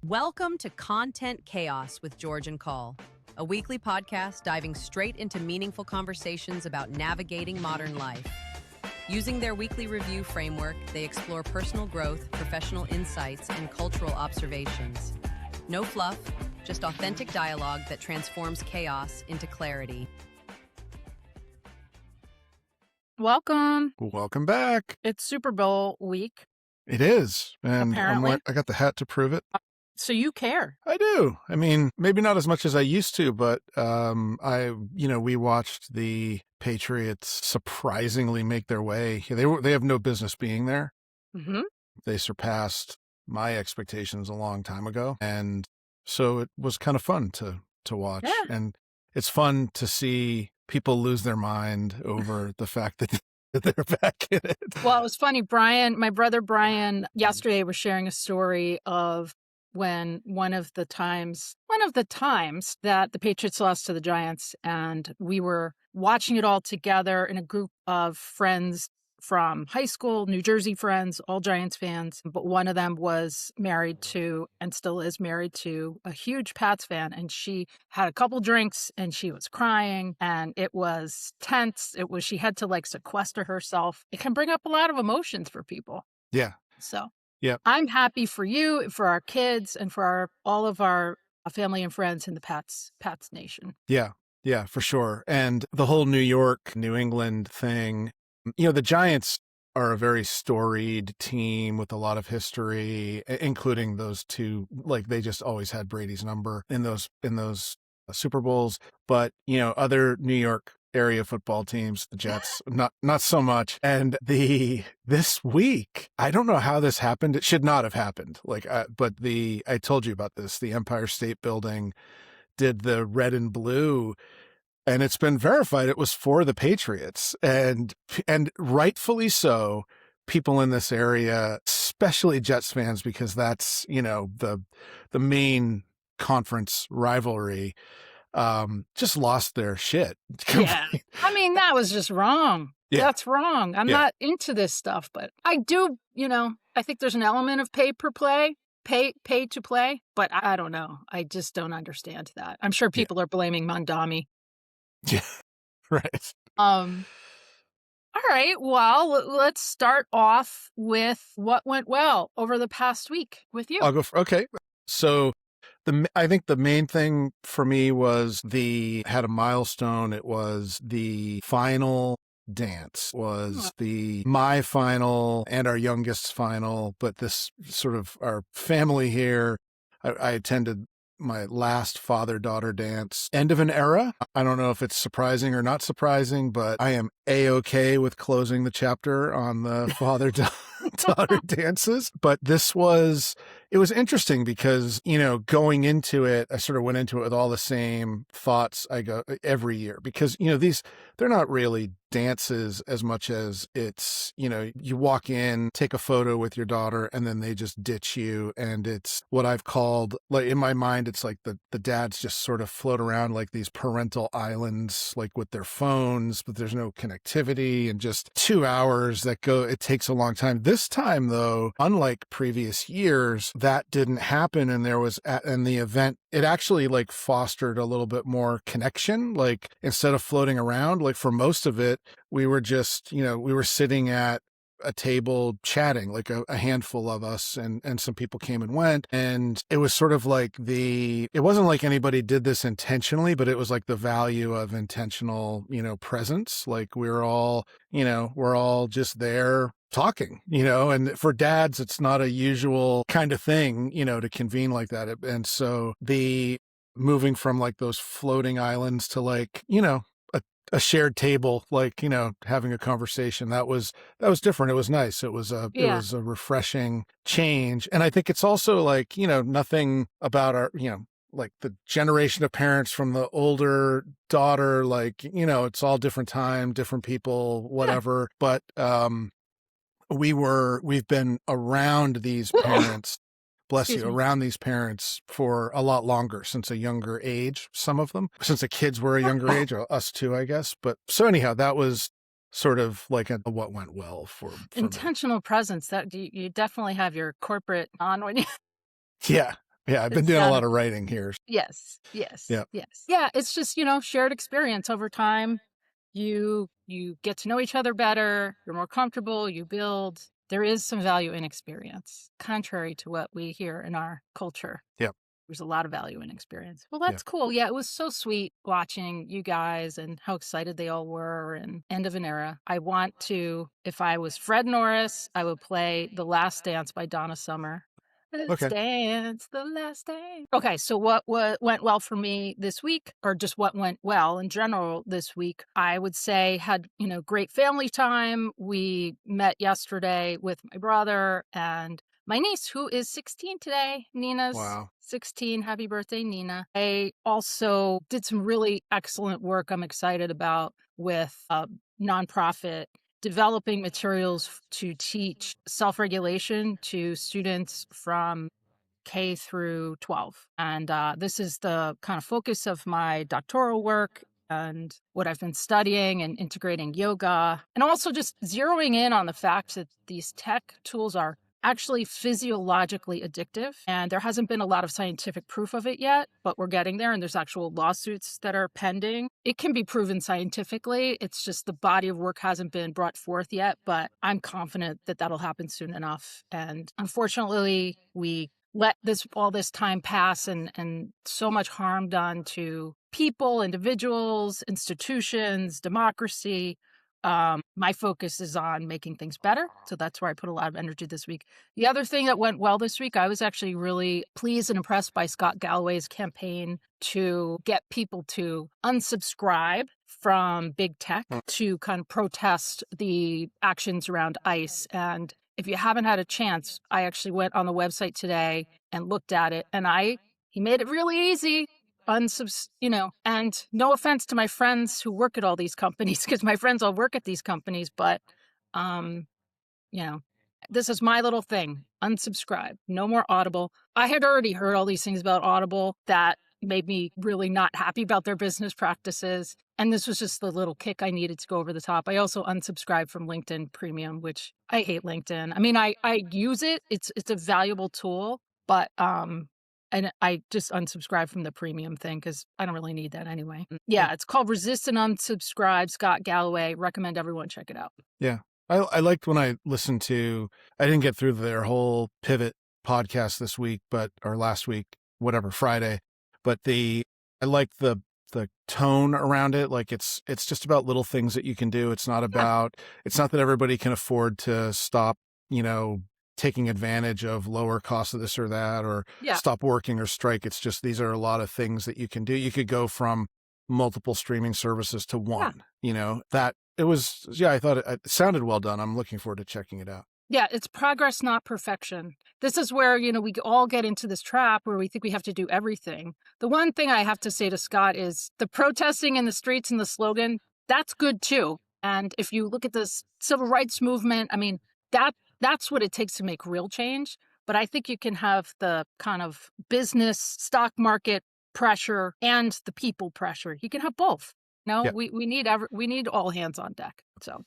Welcome to Content Chaos with George and Call, a weekly podcast diving straight into meaningful conversations about navigating modern life. Using their weekly review framework, they explore personal growth, professional insights, and cultural observations. No fluff, just authentic dialogue that transforms chaos into clarity. Welcome. Welcome back. It's Super Bowl week. It is. And Apparently. I got the hat to prove it. So you care. I do. I mean, maybe not as much as I used to, but we watched the Patriots surprisingly make their way. They have no business being there. Mm-hmm. They surpassed my expectations a long time ago. And so it was kind of fun to watch. Yeah. And it's fun to see people lose their mind over the fact that they're back in it. Well, it was funny. My brother Brian, yesterday was sharing a story of when one of the times that the Patriots lost to the Giants, and we were watching it all together in a group of friends from high school, New Jersey friends, all Giants fans. But one of them was married to, and still is married to, a huge Pats fan. And she had a couple drinks and she was crying and it was tense. She had to sequester herself. It can bring up a lot of emotions for people. Yeah. So yeah, I'm happy for you, for our kids, and for all of our family and friends in the Pats Nation. Yeah, for sure. And the whole New York, New England thing, the Giants are a very storied team with a lot of history, including those two. They just always had Brady's number in those Super Bowls. But, other New York area football teams, the Jets, not so much. And this week, I don't know how this happened. It should not have happened. I told you about this. The Empire State Building did the red and blue, and it's been verified it was for the Patriots, and rightfully so. People in this area, especially Jets fans, because that's the main conference rivalry, just lost their shit. Yeah, I mean that was just wrong. Yeah. That's wrong. I'm not into this stuff, but I do. I think there's an element of pay to play, but I don't know. I just don't understand that. I'm sure people are blaming Mondami. Yeah, right. All right. Well, let's start off with what went well over the past week with you. I'll go. Okay. So I think the main thing for me was had a milestone. It was the final dance, was my final and our youngest's final, but this sort of our family here. I attended my last father-daughter dance, end of an era. I don't know if it's surprising or not surprising, but I am A-okay with closing the chapter on the father-daughter dances. But it was interesting because, going into it, I sort of went into it with all the same thoughts I go every year, because, they're not really dances as much as it's, you walk in, take a photo with your daughter, and then they just ditch you. And it's what I've called, in my mind, it's like the dads just sort of float around like these parental islands, with their phones, but there's no connectivity, and just 2 hours it takes a long time. This time, though, unlike previous years, that didn't happen. And and the event, it actually fostered a little bit more connection. Instead of floating around, for most of it, we were just, we were sitting at a table chatting, a handful of us, and some people came and went. And it was sort of it wasn't like anybody did this intentionally, but it was the value of intentional, presence. We're all just there talking, and for dads, it's not a usual kind of thing, to convene like that. And so moving from those floating islands to a shared table, having a conversation, that was different. It was nice. It was a refreshing change. And I think it's also nothing about our, the generation of parents from the older daughter, it's all different time, different people, whatever. But, we've been around these parents, around these parents for a lot longer, since a younger age, some of them, since the kids were a younger age, or us too, I guess. But so anyhow, that was sort of what went well for intentional me. Presence. That you definitely have your corporate on when you. Yeah. Yeah, I've been It's doing a down. lot of writing here. Yes, yes, Yeah. yes. Yeah, it's just, you know, shared experience over time. You get to know each other better, you're more comfortable, you build. There is some value in experience, contrary to what we hear in our culture. Yeah. There's a lot of value in experience. Well, Yeah. that's cool. Yeah, it was so sweet watching you guys and how excited they all were and end of an era. I want to, if I was Fred Norris, I would play The Last Dance by Donna Summer. Let's Okay. dance the last dance. Okay, so what went well for me this week, or just what went well in general this week? I would say had, you know, great family time. We met yesterday with my brother and my niece, who is 16 today. Nina's Wow. 16. Happy birthday, Nina. I also did some really excellent work I'm excited about with a nonprofit developing materials to teach self-regulation to students from K through 12. And this is the kind of focus of my doctoral work and what I've been studying and integrating yoga, and also just zeroing in on the fact that these tech tools are actually physiologically addictive. And there hasn't been a lot of scientific proof of it yet, but we're getting there. And there's actual lawsuits that are pending. It can be proven scientifically. It's just the body of work hasn't been brought forth yet, but I'm confident that that'll happen soon enough. And unfortunately, we let all this time pass and so much harm done to people, individuals, institutions, democracy. My focus is on making things better. So that's where I put a lot of energy this week. The other thing that went well this week, I was actually really pleased and impressed by Scott Galloway's campaign to get people to unsubscribe from big tech to kind of protest the actions around ICE. And if you haven't had a chance, I actually went on the website today and looked at it, and he made it really easy. And no offense to my friends who work at all these companies, because my friends all work at these companies, but um, you know, this is my little thing. Unsubscribe. No more Audible. I had already heard all these things about Audible that made me really not happy about their business practices. And this was just the little kick I needed to go over the top. I also unsubscribed from LinkedIn Premium, which I hate LinkedIn. I mean, I use it. It's a valuable tool, but and I just unsubscribed from the premium thing because I don't really need that anyway. Yeah, it's called Resist and Unsubscribe. Scott Galloway. Recommend everyone check it out. Yeah. I liked when I listened to, I didn't get through their whole pivot podcast this week, or last week, whatever, Friday, but I like the tone around it. Like it's just about little things that you can do. It's not that everybody can afford to stop, taking advantage of lower costs of this or that, or stop working or strike. It's just, these are a lot of things that you can do. You could go from multiple streaming services to one, that it was, I thought it sounded well done. I'm looking forward to checking it out. Yeah, it's progress, not perfection. This is where, we all get into this trap where we think we have to do everything. The one thing I have to say to Scott is the protesting in the streets and the slogan, that's good too. And if you look at this civil rights movement, I mean, that's what it takes to make real change. But I think you can have the kind of business, stock market pressure and the people pressure. You can have both. Yeah. We need all hands on deck. So,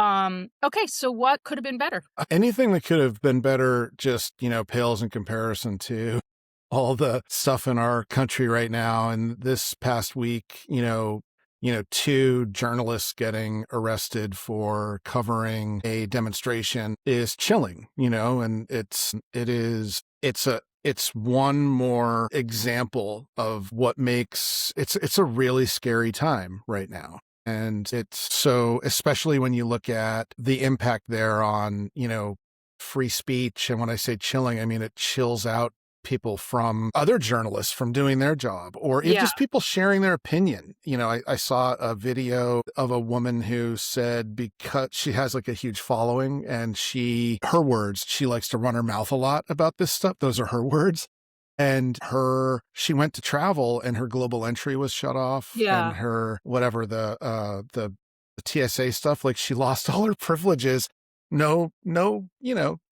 okay. So what could have been better? Anything that could have been better just, pales in comparison to all the stuff in our country right now. And this past week, 2 journalists getting arrested for covering a demonstration is chilling, and it's one more example of what makes it's a really scary time right now. And it's so, especially when you look at the impact there on, free speech. And when I say chilling, I mean, it chills out people from other journalists from doing their job, or just people sharing their opinion. I saw a video of a woman who said, because she has like a huge following and her words, she likes to run her mouth a lot about this stuff. Those are her words. And she went to travel and her global entry was shut off. Yeah. And her, whatever, the TSA stuff, like she lost all her privileges. No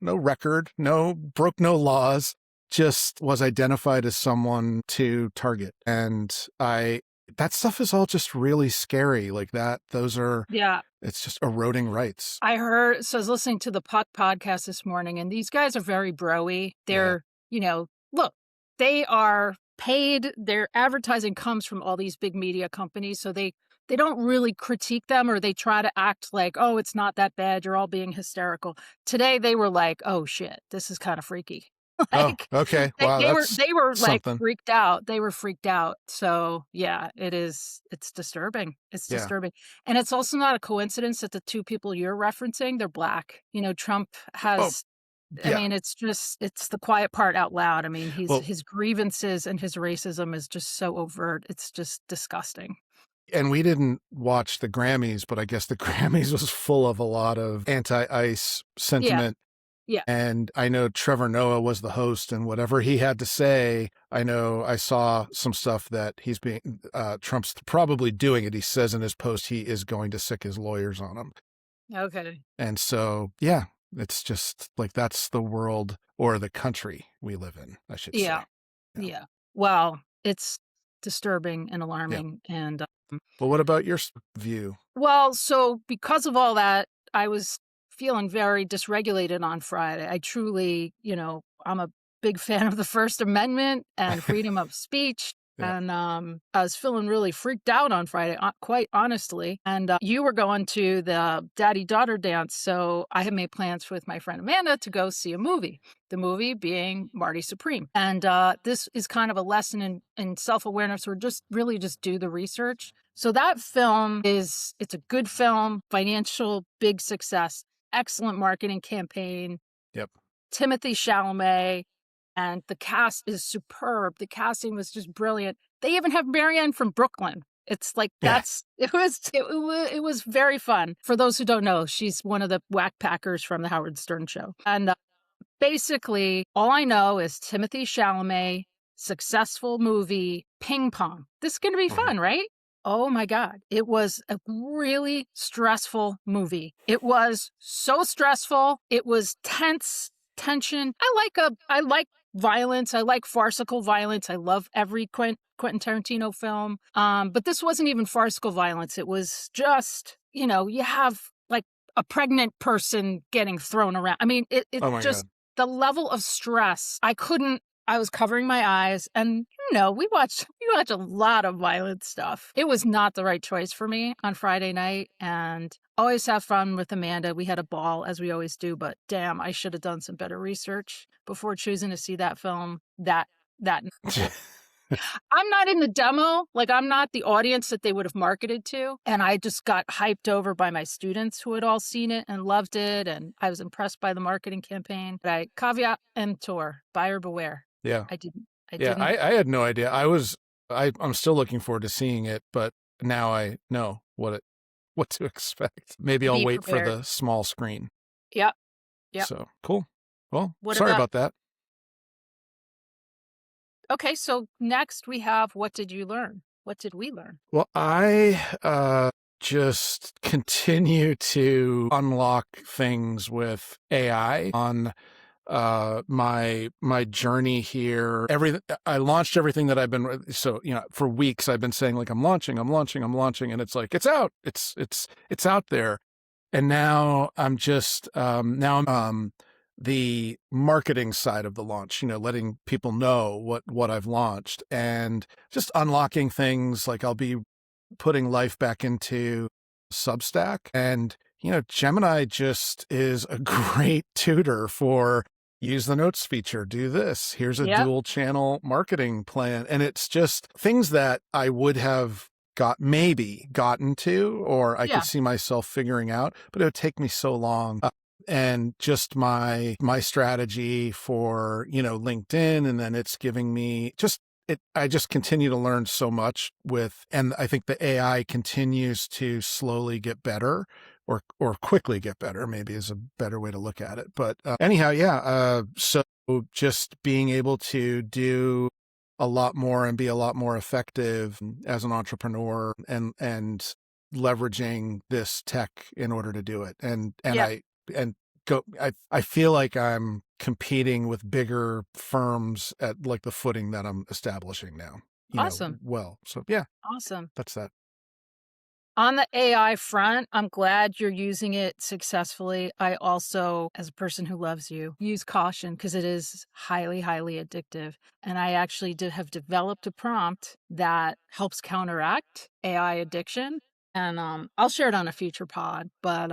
record, broke no laws, just was identified as someone to target. And that stuff is all just really scary. Like that, it's just eroding rights. I was listening to the Puck podcast this morning, and these guys are very bro-y. They're, look, they are paid. Their advertising comes from all these big media companies, so they don't really critique them, or they try to act like, oh, it's not that bad, you're all being hysterical. Today they were like, oh shit, this is kind of freaky. Oh, Like okay. Wow, that's they were like something. freaked out. They were freaked out. So yeah, it's disturbing. It's Yeah. disturbing. And it's also not a coincidence that the two people you're referencing, they're Black. Trump Oh, has, I yeah. mean, it's the quiet part out loud. I mean, Well, his grievances and his racism is just so overt. It's just disgusting. and we didn't watch the Grammys, but I guess the Grammys was full of a lot of anti-ICE Yeah. sentiment. Yeah. And I know Trevor Noah was the host, and whatever he had to say, I know I saw some stuff that Trump's probably doing it. He says in his post he is going to sick his lawyers on him. Okay. And so, yeah, it's just like that's the world or the country we live in, I should Yeah. say. Yeah. Well, it's disturbing and alarming. And Well, what about your view? well, so because of all that, I was feeling very dysregulated on Friday. I truly, I'm a big fan of the First Amendment and freedom of speech. Yeah. And I was feeling really freaked out on Friday, quite honestly. And you were going to the daddy-daughter dance, so I had made plans with my friend Amanda to go see a movie. The movie being Marty Supreme. And this is kind of a lesson in self-awareness, or just really just do the research. So that film it's a good film, financial, big success, excellent marketing campaign. Yep. Timothy Chalamet, and the cast is superb. The casting was just brilliant. They even have Marianne from Brooklyn. It's like it was very fun. For those who don't know, she's one of the whack packers from the Howard Stern show. And basically, all I know is Timothy Chalamet, successful movie, Ping Pong. This is going to be fun, right? Oh my God. It was a really stressful movie. It was so stressful. It was tension. I like violence. I like farcical violence. I love every Quentin Tarantino film. But this wasn't even farcical violence. It was just, you have like a pregnant person getting thrown around. I mean, it Oh my just, God. the level of stress, I was covering my eyes, and we watch a lot of violent stuff. It was not the right choice for me on Friday night, and always have fun with Amanda. We had a ball, as we always do, but damn, I should have done some better research before choosing to see that film. I'm not in the demo, like I'm not the audience that they would have marketed to. And I just got hyped over by my students who had all seen it and loved it. And I was impressed by the marketing campaign. But I caveat emptor, buyer beware. Yeah. I didn't. I had no idea. I'm still looking forward to seeing it, but now I know what to expect. Maybe I'll wait for the small screen. Yep. So cool. Well, sorry about that. Okay, so next we have, what did you learn? What did we learn? Well, I just continue to unlock things with AI on my journey here. I launched everything that I've been, so for weeks I've been saying like I'm launching, and it's like it's out, it's out there, and now I'm just the marketing side of the launch, letting people know what I've launched, and just unlocking things. Like I'll be putting life back into Substack, and Gemini just is a great tutor for use the notes feature, do this, here's a dual channel marketing plan. And it's just things that I would have gotten to, or I could see myself figuring out, but it would take me so long. And just my strategy for, LinkedIn, and then it's giving me I just continue to learn so much and I think the AI continues to slowly get better, or quickly get better, maybe is a better way to look at it. But anyhow, so just being able to do a lot more and be a lot more effective as an entrepreneur, and leveraging this tech in order to do it. I feel like I'm competing with bigger firms at like the footing that I'm establishing now. Awesome. So yeah. Awesome. That's that. On the AI front, I'm glad you're using it successfully. I also, as a person who loves you, use caution because it is highly, highly addictive. And I actually have developed a prompt that helps counteract AI addiction. And I'll share it on a future pod, but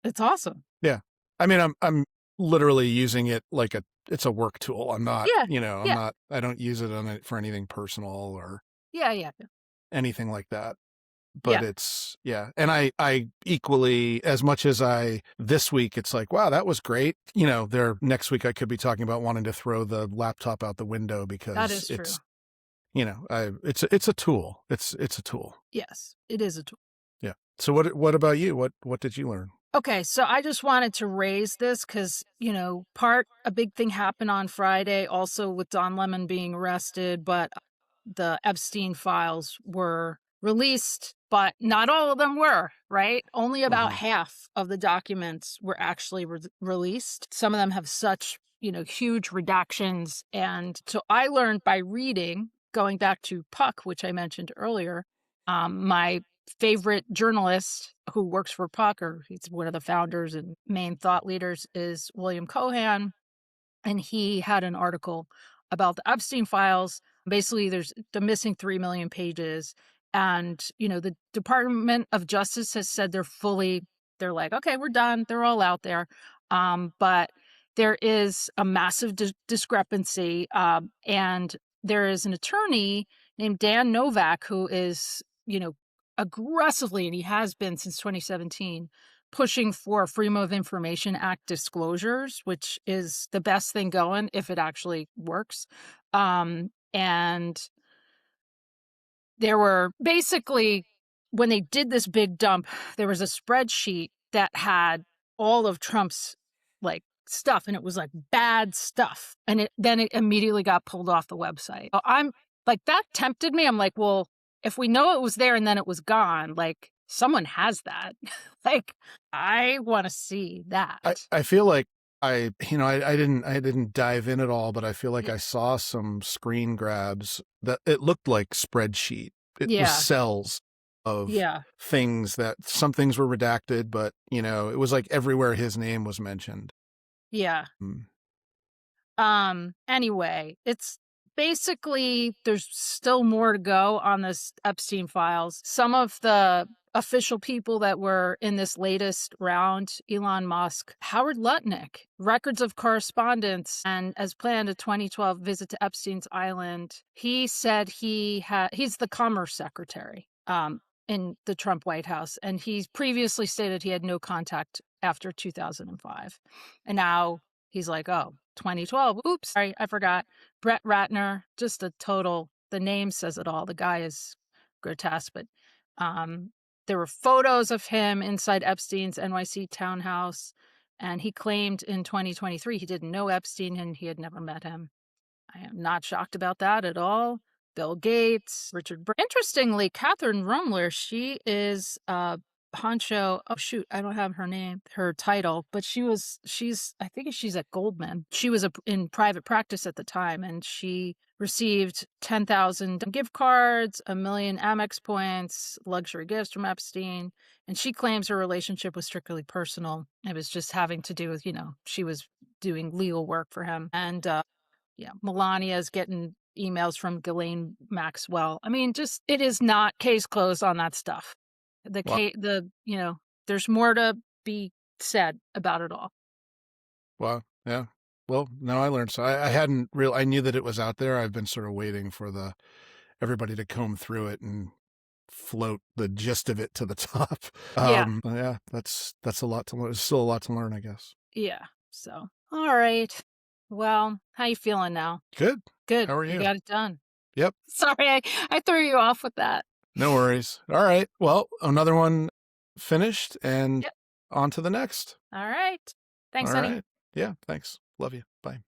it's awesome. Yeah. I mean, I'm literally using it like it's a work tool. I'm not, Yeah. I don't use it for anything personal or Yeah. anything like that. Yeah. But it's, yeah. And I equally, as much as this week, it's like, wow, that was great. Next week I could be talking about wanting to throw the laptop out the window because That is true. It's a tool. It's a tool. Yes, it is a tool. Yeah. So what about you? What did you learn? Okay, so I just wanted to raise this because, a big thing happened on Friday also with Don Lemon being arrested, but the Epstein files were released, but not all of them were, right? Only about half of the documents were actually released. Some of them have such, huge redactions. And so I learned by reading, going back to Puck, which I mentioned earlier, my favorite journalist who works for Puck, or he's one of the founders and main thought leaders, is William Cohan. And he had an article about the Epstein files. Basically, there's the missing 3 million pages. And, the Department of Justice has said they're like, okay, we're done. They're all out there. But there is a massive discrepancy. And there is an attorney named Dan Novak who is, aggressively, and he has been since 2017, pushing for Freedom of Information Act disclosures, which is the best thing going if it actually works. And there were basically, when they did this big dump, there was a spreadsheet that had all of Trump's stuff, and it was bad stuff. And then it immediately got pulled off the website. I'm that tempted me. I'm like, well, if we know it was there and then it was gone, someone has that. I want to see that. I feel like I didn't dive in at all, but I feel like I saw some screen grabs that it looked like spreadsheet. It was cells of things that some things were redacted, but it was like everywhere his name was mentioned. Yeah. Anyway, it's basically, there's still more to go on this Epstein files. Some of the official people that were in this latest round, Elon Musk, Howard Lutnick, records of correspondence, and as planned a 2012 visit to Epstein's Island. He said he's the Commerce Secretary in the Trump White House, and he's previously stated he had no contact after 2005. And now he's like, oh, 2012. Oops, sorry, I forgot. Brett Ratner, just the name says it all. The guy is grotesque, but there were photos of him inside Epstein's NYC townhouse, and he claimed in 2023 he didn't know Epstein and he had never met him. I am not shocked about that at all. Bill Gates, Interestingly, Catherine Rumler, she is honcho. Oh shoot, I don't have her title, but I think she's at Goldman. She was in private practice at the time, and she received 10,000 gift cards, 1 million Amex points, luxury gifts from Epstein, and she claims her relationship was strictly personal. It was just having to do with, she was doing legal work for him. And Melania's getting emails from Ghislaine Maxwell. I mean, just, it is not case closed on that stuff. There's more to be said about it all. Wow. Yeah. Well, now I learned. So I knew that it was out there. I've been sort of waiting for everybody to comb through it and float the gist of it to the top. Yeah, that's a lot to learn. There's still a lot to learn, I guess. Yeah. So, all right. Well, how you feeling now? Good. Good. How are you? You got it done. Yep. Sorry, I threw you off with that. No worries. All right. Well, another one finished and on to the next. All right. Thanks, All honey. right. Yeah, thanks. Love you. Bye.